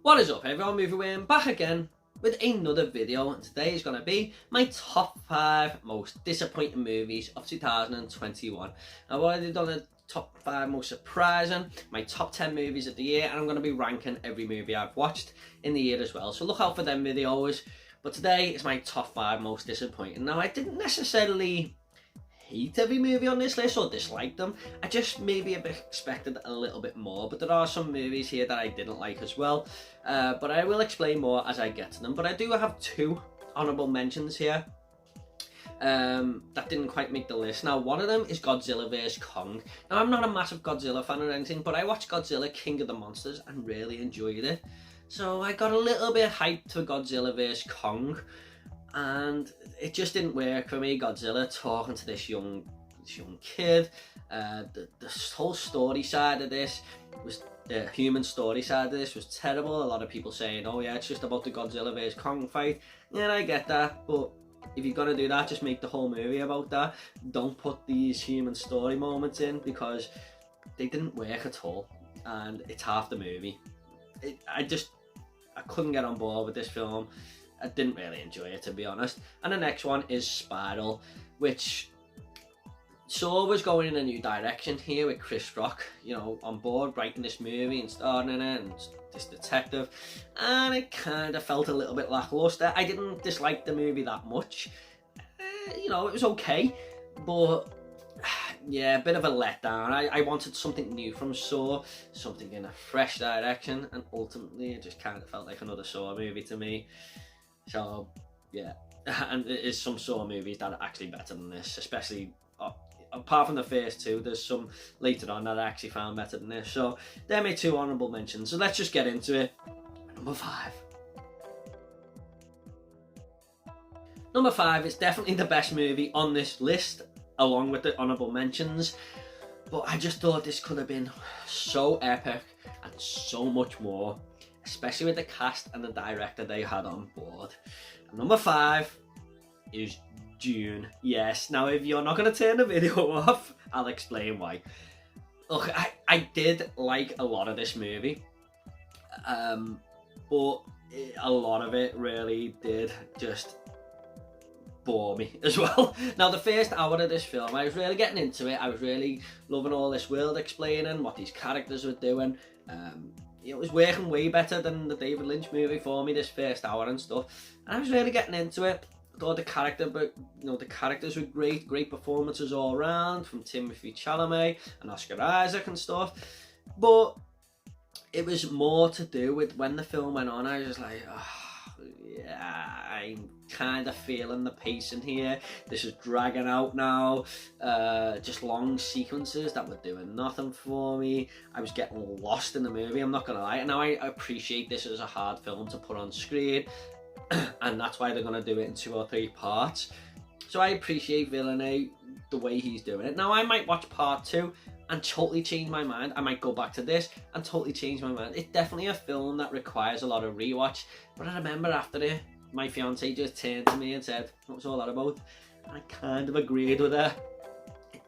What is up everyone, Movie Wayne back again with another video, and today is going to be my top 5 most disappointing movies of 2021. I've already done a top 5 most surprising, my top 10 movies of the year, and I'm going to be ranking every movie I've watched in the year as well, so look out for them videos. But today is my top 5 most disappointing. Now, I didn't necessarily hate every movie on this list or dislike them. I just maybe expected a little bit more, but there are some movies here that I didn't like as well, but I will explain more as I get to them. But I do have 2 honourable mentions here that didn't quite make the list. Now, one of them is Godzilla vs Kong. Now, I'm not a massive Godzilla fan or anything, but I watched Godzilla King of the Monsters and really enjoyed it, so I got a little bit hyped for Godzilla vs Kong, and it just didn't work for me. Godzilla talking to this young kid, the whole story side of this was, the human story side of this was terrible. A lot of people saying, oh yeah, it's just about the Godzilla vs Kong fight. Yeah, I get that, but if you're gonna do that, just make the whole movie about that. Don't put these human story moments in, because they didn't work at all, and it's half the movie. I couldn't get on board with this film. I didn't really enjoy it, to be honest. And the next one is Spiral, which Saw was going in a new direction here with Chris Rock, you know, on board writing this movie and starring in it, and this detective, and it kind of felt a little bit lackluster. I didn't dislike the movie that much. You know, it was okay, but yeah, a bit of a letdown. I wanted something new from Saw, something in a fresh direction, and ultimately it just kind of felt like another Saw movie to me. So yeah, and there is some Saw movies that are actually better than this, especially apart from the first 2. There's some later on that I actually found better than this. So they're my 2 honourable mentions, so let's just get into it. Number 5. Number 5 is definitely the best movie on this list, along with the honourable mentions, but I just thought this could have been so epic and so much more, especially with the cast and the director they had on board. And number 5 is Dune. Yes, now if you're not going to turn the video off, I'll explain why. Look, I did like a lot of this movie, but a lot of it really did just bore me as well. Now, the first hour of this film, I was really getting into it. I was really loving all this world explaining, what these characters were doing. It was working way better than the David Lynch movie for me, this first hour and stuff. And I was really getting into it. I thought the characters were great performances all around, from Timothée Chalamet and Oscar Isaac and stuff. But it was more to do with when the film went on, I was just like, oh, yeah, I'm kind of feeling the pacing here. This is dragging out now. Just long sequences that were doing nothing for me. I was getting lost in the movie, I'm not gonna lie. And now I appreciate this as a hard film to put on screen, and that's why they're gonna do it in 2 or 3 parts. So I appreciate Villeneuve, the way he's doing it. Now, I might watch part 2 and totally change my mind. I might go back to this and totally change my mind. It's definitely a film that requires a lot of rewatch, but I remember after it, my fiance just turned to me and said, what was all that about? And I kind of agreed with her.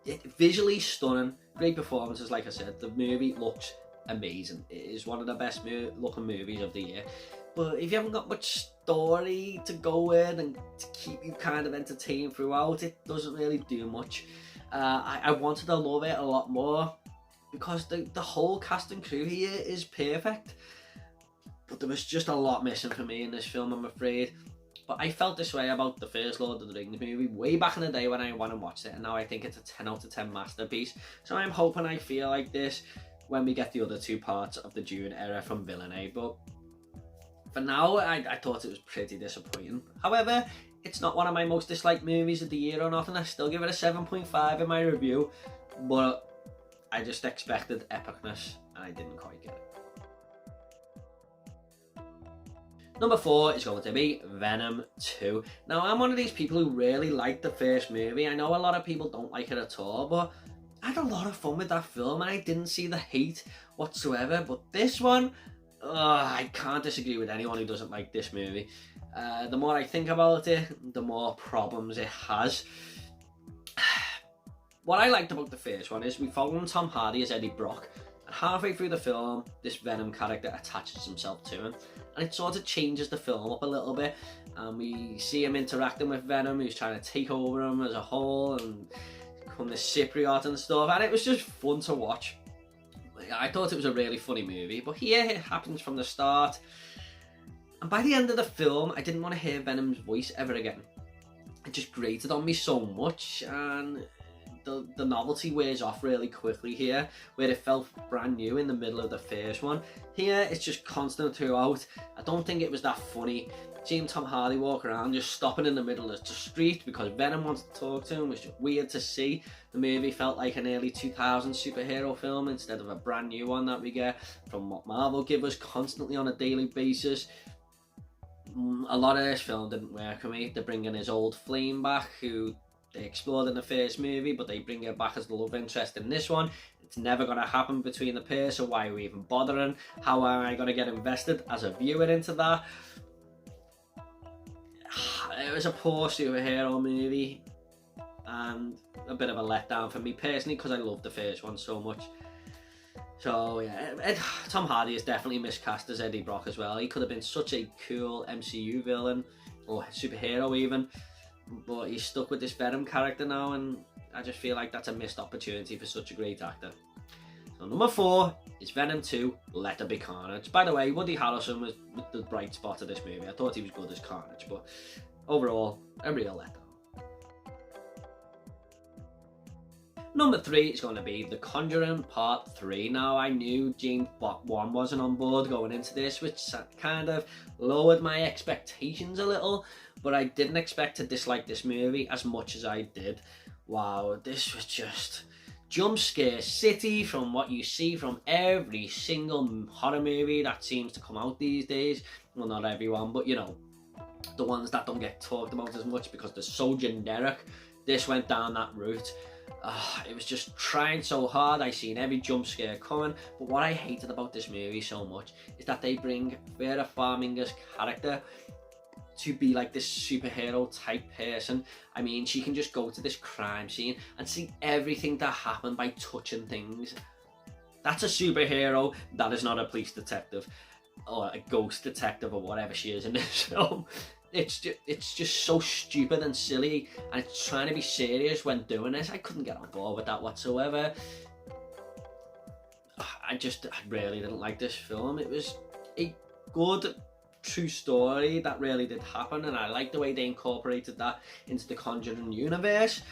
It's visually stunning, great performances, like I said. The movie looks amazing. It is one of the best looking movies of the year. But if you haven't got much story to go with and to keep you kind of entertained throughout, it doesn't really do much. I wanted to love it a lot more, because the whole cast and crew here is perfect. But there was just a lot missing for me in this film, I'm afraid. But I felt this way about the first Lord of the Rings movie way back in the day when I went and watched it, and now I think it's a 10 out of 10 masterpiece. So I'm hoping I feel like this when we get the other 2 parts of the Dune era from Villeneuve. But for now, I thought it was pretty disappointing. However, it's not one of my most disliked movies of the year or nothing. I still give it a 7.5 in my review, but I just expected epicness and I didn't quite get it. Number 4 is going to be Venom 2. Now, I'm one of these people who really liked the first movie. I know a lot of people don't like it at all, but I had a lot of fun with that film and I didn't see the hate whatsoever. But this one, I can't disagree with anyone who doesn't like this movie. The more I think about it, the more problems it has. What I liked about the first one is we followed Tom Hardy as Eddie Brock, And halfway through the film, this Venom character attaches himself to him, and it sort of changes the film up a little bit. And we see him interacting with Venom, who's trying to take over him as a whole and become this Cypriot and stuff. And it was just fun to watch. I thought it was a really funny movie, but here it happens from the start. And by the end of the film, I didn't want to hear Venom's voice ever again. It just grated on me so much, and the novelty wears off really quickly here, where it felt brand new in the middle of the first one. Here, it's just constant throughout. I don't think it was that funny. Seeing Tom Hardy walk around just stopping in the middle of the street because Venom wants to talk to him was just weird to see. The movie felt like an early 2000s superhero film instead of a brand new one that we get from what Marvel give us constantly on a daily basis. A lot of this film didn't work for me. They're bringing his old flame back, who they explored in the first movie, but they bring her back as the love interest in this one. It's never going to happen between the pair, so why are we even bothering? How am I going to get invested as a viewer into that? It was a poor superhero movie and a bit of a letdown for me personally, because I loved the first one so much. So yeah, Tom Hardy is definitely miscast as Eddie Brock as well. He could have been such a cool MCU villain, or superhero even, but he's stuck with this Venom character now, and I just feel like that's a missed opportunity for such a great actor. So number 4 is Venom 2, Let There Be Carnage. By the way, Woody Harrelson was the bright spot of this movie. I thought he was good as Carnage, but overall, a real letdown. Number 3 is going to be The Conjuring Part 3. Now, I knew James Wan wasn't on board going into this, which kind of lowered my expectations a little, but I didn't expect to dislike this movie as much as I did. Wow, this was just jump scare city from what you see from every single horror movie that seems to come out these days. Well, not everyone, but you know, the ones that don't get talked about as much because they're so generic. This went down that route. It was just trying so hard. I seen every jump scare coming, but what I hated about this movie so much is that they bring Vera Farminger's character to be like this superhero type person. I mean, she can just go to this crime scene and see everything that happened by touching things. That's a superhero. That is not a police detective or a ghost detective or whatever she is in this film. It's just so stupid and silly, and it's trying to be serious when doing this. I couldn't get on board with that whatsoever. I really didn't like this film. It was a good true story that really did happen, and I like the way they incorporated that into the Conjuring universe.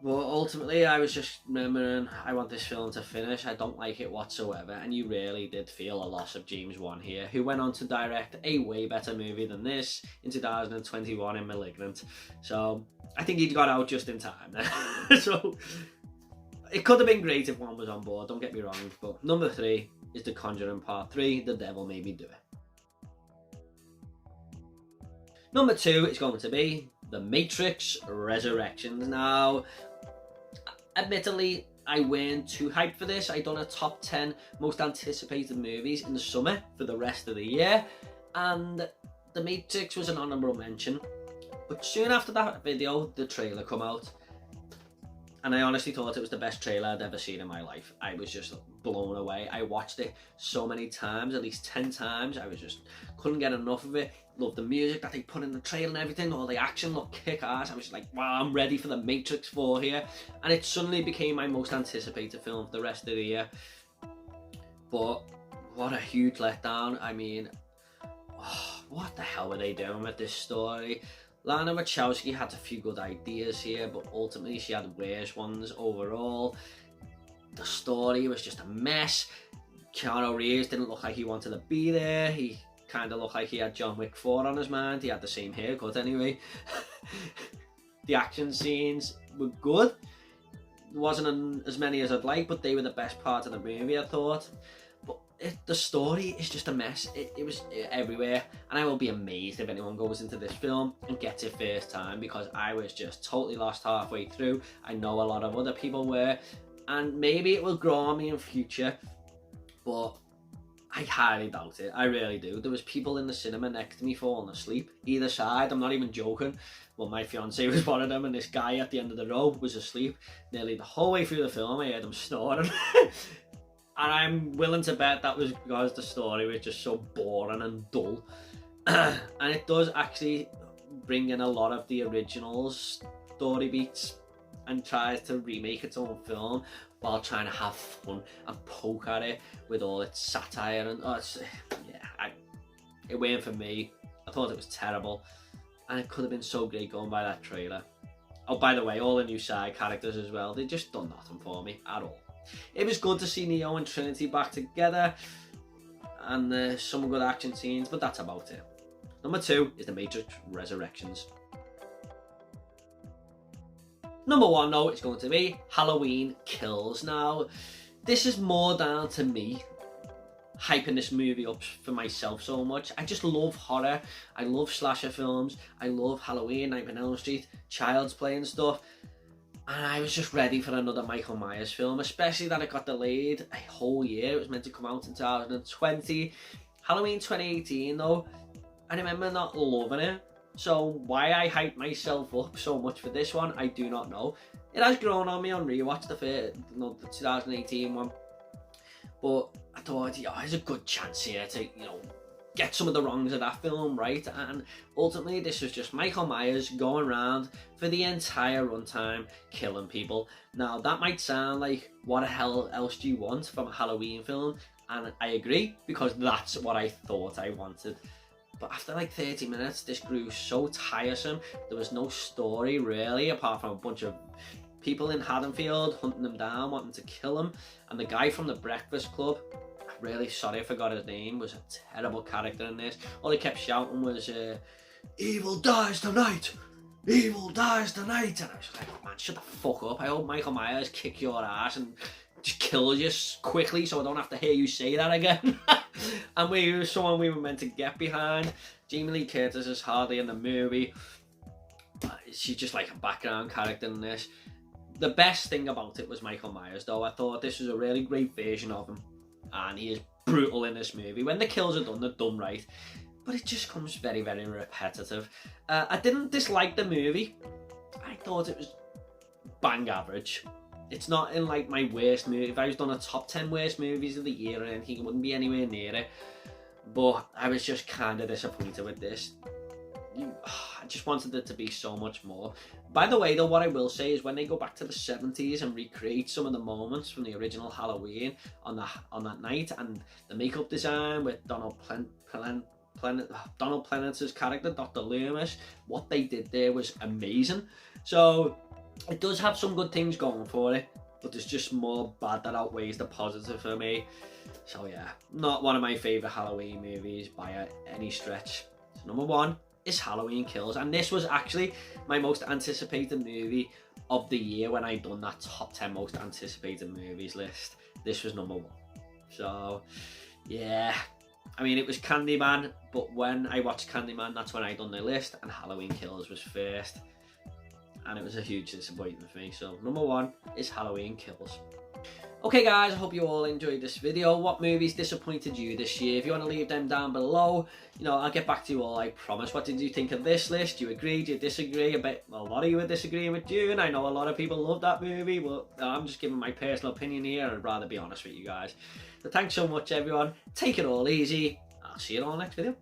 But ultimately, I was just remembering, I want this film to finish. I don't like it whatsoever, and you really did feel a loss of James Wan here, who went on to direct a way better movie than this in 2021 in *Malignant*. So I think he got out just in time there. So it could have been great if Wan was on board, don't get me wrong. But number 3 is The Conjuring Part 3, The Devil Made Me Do It. Number 2 is going to be The Matrix Resurrections. Now, admittedly, I weren't too hyped for this. I done a top 10 most anticipated movies in the summer for the rest of the year, and The Matrix was an honourable mention. But soon after that video, the trailer come out, and I honestly thought it was the best trailer I'd ever seen in my life. I was just blown away. I watched it so many times, at least 10 times. I was just couldn't get enough of it. Loved the music that they put in the trailer and everything. All the action looked kick-ass. I was just like, wow, I'm ready for The Matrix 4 here. And it suddenly became my most anticipated film for the rest of the year. But what a huge letdown. I mean, what the hell were they doing with this story? Lana Wachowski had a few good ideas here, but ultimately she had worse ones overall. The story was just a mess. Keanu Reeves didn't look like he wanted to be there. He kind of looked like he had John Wick 4 on his mind. He had the same haircut anyway. The action scenes were good. There wasn't as many as I'd like, but they were the best part of the movie, I thought. But the story is just a mess. It was everywhere, and I will be amazed if anyone goes into this film and gets it first time, because I was just totally lost halfway through. I know a lot of other people were, and maybe it will grow on me in future, but I highly doubt it. I really do. There was people in the cinema next to me falling asleep either side. I'm not even joking. Well, my fiance was one of them, and this guy at the end of the row was asleep nearly the whole way through the film. I heard him snoring. And I'm willing to bet that was because the story was just so boring and dull. And it does actually bring in a lot of the original story beats and tries to remake its own film while trying to have fun and poke at it with all its satire. And it weren't for me. I thought it was terrible, and it could have been so great going by that trailer. Oh, by the way, all the new side characters as well, they just done nothing for me at all. It was good to see Neo and Trinity back together, and some good action scenes, but that's about it. Number 2 is The Matrix Resurrections. Number 1, though, is going to be Halloween Kills. Now, this is more down to me hyping this movie up for myself so much. I just love horror. I love slasher films. I love Halloween, Nightmare on Elm Street, Child's Play and stuff. And I was just ready for another Michael Myers film, especially that it got delayed a whole year. It was meant to come out in 2020. Halloween 2018 though, I remember not loving it. So why I hyped myself up so much for this one, I do not know. It has grown on me on rewatch, the 2018 one. But I thought, there's a good chance here to, get some of the wrongs of that film right. And ultimately, this was just Michael Myers going around for the entire runtime, killing people. Now, that might sound like, what the hell else do you want from a Halloween film? And I agree, because that's what I thought I wanted. But after like 30 minutes, this grew so tiresome. There was no story, really, apart from a bunch of people in Haddonfield hunting them down, wanting to kill him. And the guy from the Breakfast Club, I'm really sorry I forgot his name, was a terrible character in this. All he kept shouting was, "Evil dies tonight! Evil dies tonight!" And I was like, man, shut the fuck up. I hope Michael Myers kick your ass and just kills you quickly so I don't have to hear you say that again. And we were someone we were meant to get behind. Jamie Lee Curtis is hardly in the movie. She's just like a background character in this. The best thing about it was Michael Myers, though. I thought this was a really great version of him, and he is brutal in this movie. When the kills are done, they're done right, but it just comes very, very repetitive. I didn't dislike the movie. I thought it was bang average. It's not in like my worst movie. If I was done a top 10 worst movies of the year or anything, it wouldn't be anywhere near it. But I was just kind of disappointed with this. I just wanted it to be so much more. By the way, though, what I will say is when they go back to the 70s and recreate some of the moments from the original Halloween on that night, and the makeup design with Donald Pleasance's character, Dr. Loomis, what they did there was amazing. So it does have some good things going for it, but there's just more bad that outweighs the positive for me. So yeah, not one of my favourite Halloween movies by any stretch. So number 1 is Halloween Kills, and this was actually my most anticipated movie of the year when I done that top 10 most anticipated movies list. This was number 1. So yeah, I mean, it was Candyman, but when I watched Candyman, that's when I done the list, and Halloween Kills was first, and it was a huge disappointment for me. So number 1 is Halloween Kills. Okay guys, I hope you all enjoyed this video. What movies disappointed you this year? If you want to leave them down below, I'll get back to you all, I promise. What did you think of this list? Do you agree? Do you disagree? A lot of you are disagreeing with Dune. I know a lot of people love that movie, but I'm just giving my personal opinion here. I'd rather be honest with you guys. So thanks so much, everyone. Take it all easy. I'll see you all next video.